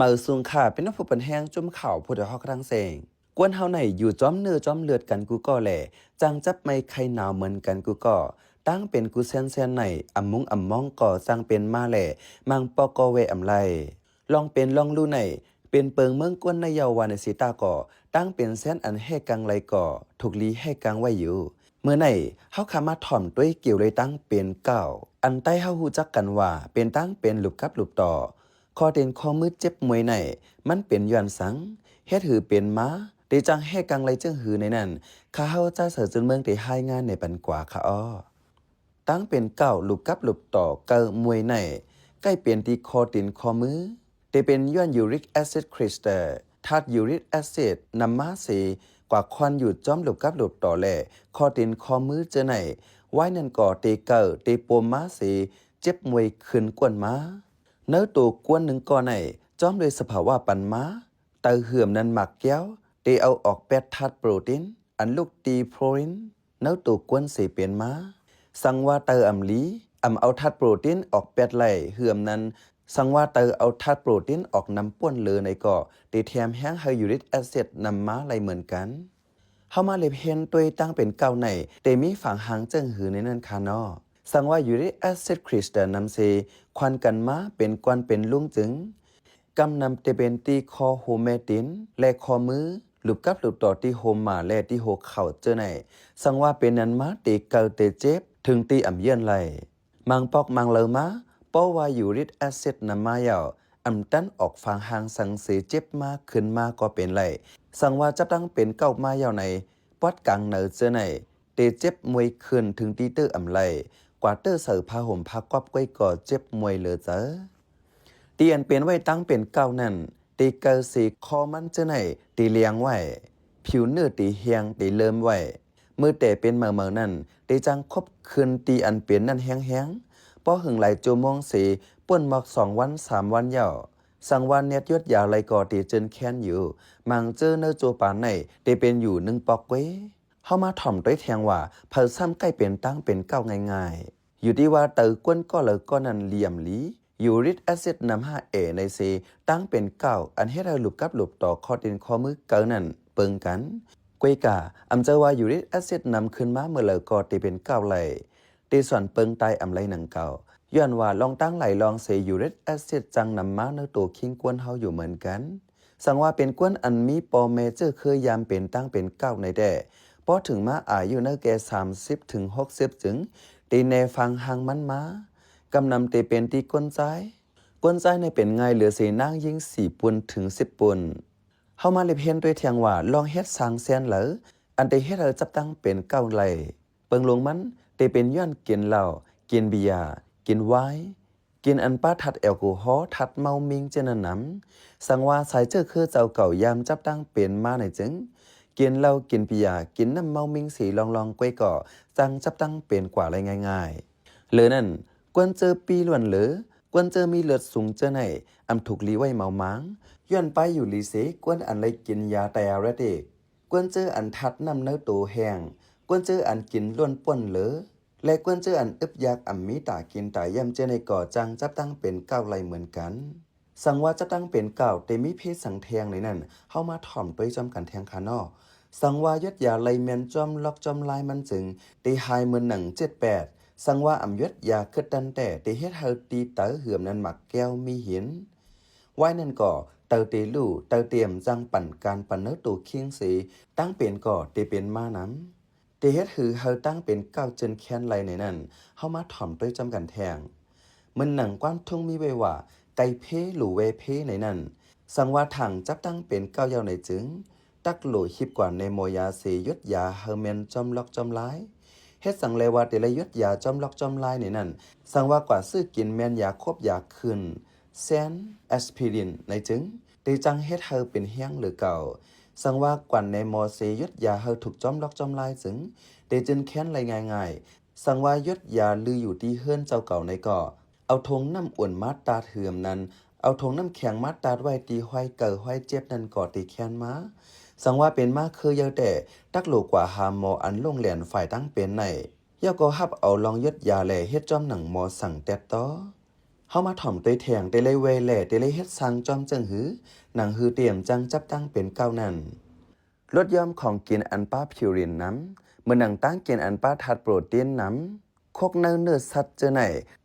มาสูงขาเป็นนักผู้ปันแห้งจุ่มข่าวผู้เดือดฮอกรังเสงกวนเฮาไหนอยู่จ้อมเนื้อจ้อมเลือดกันกูก็แหล่จังจับไม่ใครหนาวเหมือนกันกูก็ตั้งเป็นกูแซนไหนอ่ำมุงอ่ำมองก่อจังเป็นมาแหล่มังปอกอเวอ่ำไรลองเป็นลองลู่ไหนเป็นเปิงเมืองกวนในเยาวานในสีตาก่อตั้งเป็นแซนอันให้กังไรก่อถูกลีให้กังไว้อยู่เมื่อไหนเฮาขามาถ่อมด้วยเกี่ยวเลยตั้งเป็นเก่าอันใต้เฮาฮู้จักกันว่าเป็นตั้งเป็นลูกกับลูกต่อคอเด่นคอมือเจ็บมวยไหนมันเป็นย้อนสังเฮ็ดหือเป็นม้าได้จังให้กังไรจึงหือในนั้นข้าเฮาจะเสือจนเมืองได้ให้งานในปันกว่าค่ะอ้อตั้งเป็นเก่าลูกกับลูกต่อเกิดมวยไหนใกล้เปลี่ยนที่คอตินคอมือได้เป็นย้อนยูริกแอซิดคริสตัลธาตุยูริกแอซิดนำมาสีกว่าควันอยู่จ้อมลูกกับลูกต่อแหล่คอตินคอมือเจอไหนไว้นั่นก่อเตเกิดเตปมมาสีเจ็บมวยขึ้นกวนมาเนื้อตัวกวนหนึ่งก่อไหนจ้อมโดยสภาวะปันม้าเตอเหื่อมนั้นหมักแก้วเตเอาออกแปดธาตุโปรตีนอันลูกตีโปรตีนเนื้อตัวกวนเสียเปลี่ยนม้าสังว่าเตออำลีเอาธาตุโปรตีนออกแปดไหลเหื่อมนั้นสังว่าเตอเอาธาตุโปรตีนออกน้ำป้วนเลอในก่อเตแถมแห้งไฮยูริกแอซิดนำม้าไหลเหมือนกันเฮามาเล็บเห็นตัวตั้งเป็นเก่าในเตมีฝังหางเจิ้งหือในนั้นคานอสังว่ายูริกแอซิดคริสตัลนำเซควันกันม้าเป็นกวนเป็นลุงจึงกำนำเตเป็นตีคอโฮเมตินและคอมือหลุบกับหลุบต่อที่โฮมมาและที่โฮเข่าเจอไหนสังว่าเป็นนั้นม้าเตเกาเตเจ็บถึงตีอ่ำเยี่ยนไหลมังปอกมังเลอมาป้อว่ายูริกแอซิดนำมาเยาอำตันออกฟังหางสังเสเจ็บมากขึ้นมาก็เป็นไหลสังว่าจะตั้งเป็นเก้ามาเยาในปอดกลางเหนือเจอไหนเตเจ็บมวยขึ้นถึงตีเตอร์อ่ำไหลกว่าเตอร์เสือผ้าห่มผ้ากอบก้อยก่อเจ็บมวยเหลือเจอตีอันเป็นไว้ตั้งเป็นเก้านั่นตีเกอสีคอมันเจอไหนตีเลี้ยงไว้ผิวเนื้อตีเฮียงตีเลิ่มไว้มือแต่เป็นเมื่อนั่นตีจังคบคืนตีอันเปลี่ยนนั่นแห้งป้อหึงไหลโจมองสีป่นหมอก2 วัน 3 วันเย่าสังวันเน็ตยดยาวไหลก่อตีจนแค้นอยู่มังเจอเนื้อโจปานไหนตีเป็นอยู่1 ปอกเว้เฮามาถ่อมด้วยแทงว่าเพิ่นซ้ำใกล้เป็นตั้งเป็นเก้าง่ายๆอยู่ที่ว่าเตอกวนก็เลยก็นั้นเหลี่ยมหลียูริกแอซิดนำ5A ในเซตั้งเป็นเก้าอันให้เราหลุบกับหลุบต่อข้อดินข้อมือเกินนั่นเปิงกันกวยกาอำเจอว่ายูริกแอซิดนำขึ้นมาเมื่อเลยก็ตีเป็นเก้าไหลตีส่วนเปิงตายอำไหลหนังเก่าย้อนว่าลองตั้งไหลลองเซยูริกแอซิดจังนำมาเนื้อตัวคิงกวนเฮาอยู่เหมือนกันสังว่าเป็นกวนอันมีปอเมเจอร์เคยยามเป็นตั้งเป็นเก้าในแด่พอถึงมาอายุเนื้อแก่30 ถึง 60จึงตีแนฟังหางมันมากำนำตีเป็นตีก้นใจในเป็นไงเหลือเสนางยิง4 ปุ่นถึง10 ปุ่นเฮามาเล็บเห็นด้วยเทียงว่าลองเฮ็ดสร้างแสนเหลออันใดเฮ็ดเราจับตั้งเป็นเก้าไหลเปิงลงมันตีเป็นย้อนกินเหล้ากินเบียร์กินไวน์กินอันป้าทัดแอลกอฮอล์ทัดเมามิงเจนน้ำสังว่าสายเจอคือเจ้าเก่ายามจับตั้งเป็นมาในจึงกินเหล้ากินเบียร์กินน้ำเมามิงสีลองก้อยก่อจังจับตั้งเป็นกว่าอะไรง่ายๆเหลือนั่นกวนเจอปีล้วนเหลือกวนเจอมีเลือดสูงเจอไหนอำถูกลีไว้เมามังย้อนไปอยู่ลีเสกวนอันไรกินยาไตอาเรติกกวนเจออันทัดน้ำเนื้อตัวแห้งกวนเจออันกินล้วนป่นเหลือและกวนเจออันอึบยากอ่ำมีตากินตายย่ำเจอในก่อจังจับตั้งเป็นเก้าไหลเหมือนกันสังว่าจะตั้งเป็นเก้าแต่มีเพศสังแทงในนั้นเฮามาถ่อมด้วยจำกันแทงคานอสังว่ายดยาไลแมนจอมล็อกจอมลายมันจึงตีหายเหมือนหนัง78สังว่าอำยดยาคึดดันแต่ตีเฮ็ดเฮาตีเต๋อเหือมนั้นหมักแก้วมีหินไว้นั่นก่อเต๋อตีลู่เต๋อเตรียมจังปั่นการปั่นเนื้อตัวเคียงสีตั้งเป็นก่อตีเป็นมาน้ำตีเฮ็ดหือเฮาตั้งเป็นเก้าจนแค้นไหลในนั้นเฮามาถ่อมด้วยจำกันแทงมันหนังกว้านทุ่งมีไว้ว่าไก่เพหลู่เวเพในนั้นสังว่าถังจับตั้งเป็นเก้ายาวในจึงตักหลู่ฮิบกว่าในโมยาเสยดยาเฮอร์เมนจอมล็อกจอมลายเฮ็ดสังเลว่าเตลยดยาจอมล็อกจอมลายในนั้นสังว่ากว่าซื้อกินแมนยาครบยาคืนแซนแอสพิรินในจึงตีจังเฮ็ดเฮอเป็นเฮียงหรือเก่าสังว่ากว่าในโมเสยดยาเฮอถูกจอมล็อกจอมลายจึงเตจึนแค้นไรง่ายๆสังว่ายดยาลืออยู่ที่เฮือนเจ้าเก่าในก่อเอาทงน้ำอ่วนมาตาเถื่อมนั้นเอาทงน้ำแข็งมาตาไว้ตีห้อยเก่อห้อยเจ็บนั่นก่อตีแค้นมาสังว่าเป็นมาคือเยอะแต่ตักโลกว่าหาหมออันลงแหลนฝ่ายตั้งเป็นไหนย่อก็ฮับเอาลองยดยาแลเฮ็ดจอมหนังหมอสั่งแต่ต่อเฮ ามาถ่อมเตยแทงเตยเลยเวแหล่เตยเลยเฮ็ดซังจอมจังหือหนังหือเตรียมจังจับตั้งเป็นเก้านั่นลดย่อมของกินอันป้าพิวรินน้ำเมื่อหนังตั้งกินอันป้าทัดโปรตีนน้ำคกเนื้อสัตว์เจอไหน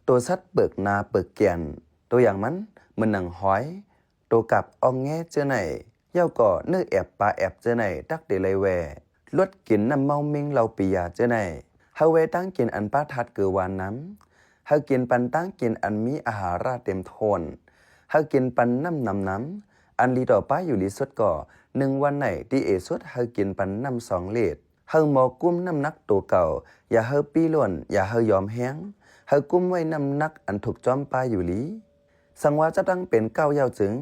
ตัวสัตว์เบิกนาเบิกเกียนตัวอย่างมันเมื่อหนังหอยตัวกับอองแง่เจอไหนเย่าก่อเนื้อแอบปลาแอบเจอไหนตักเดลัยแวลดกินน้ำเมามิงเราปียาเจอไหนเฮาเวตั้งกินอันป้าทัดเกือวานน้ำเฮากินปันตั้งกินอันมีอาหาราเต็มโทนเฮากินปันน้ำอันลีต่อป้าอยู่ลีสุดก่อ1วันไหนที่เอสุดเฮากินปันน้ำ2 เลตเฮาหมอกุ้มน้ำนักตัวเก่าอย่าเฮาปี้ล้วนอย่าเฮายอมแห้งเฮากุ้มไว้น้ำนักอันถูกจอมป้าอยู่ลีสังว่าจะตั้งเป็นเก้าเย้าจึง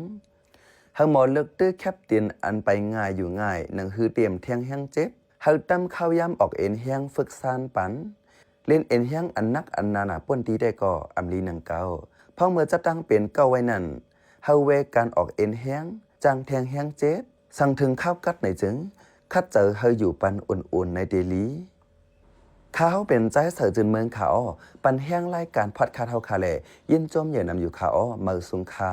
เฮาหมอเลิกตื้อแคปตินอันไปง่ายอยู่ง่ายหนังฮือเตรียมเที่ยงแห้งเจ็บเฮาตั้มข้าวยำออกเอ็นแห้งฝึกซานปันเล่นเอ็นแห้งอันนักอันนาป่นตีได้ก่ออำลีหนังเก่าพอเมื่อจะตั้งเป็นเก้าไว้นั่นเฮาเวการออกเอ็นแห้งจังแทงแห้งเจ็บสั่งถึงข้าวกัดไหนจึงคัดเจอเฮาอยู่ปันอุ่นๆในเดลีข้าเฮาเป็นใจเสือจืนเมืองเขาปันแห้งรายการพอดคาสต์เฮาคาแลยินจมเหยื่อนำอยู่เขาเมือสุงคา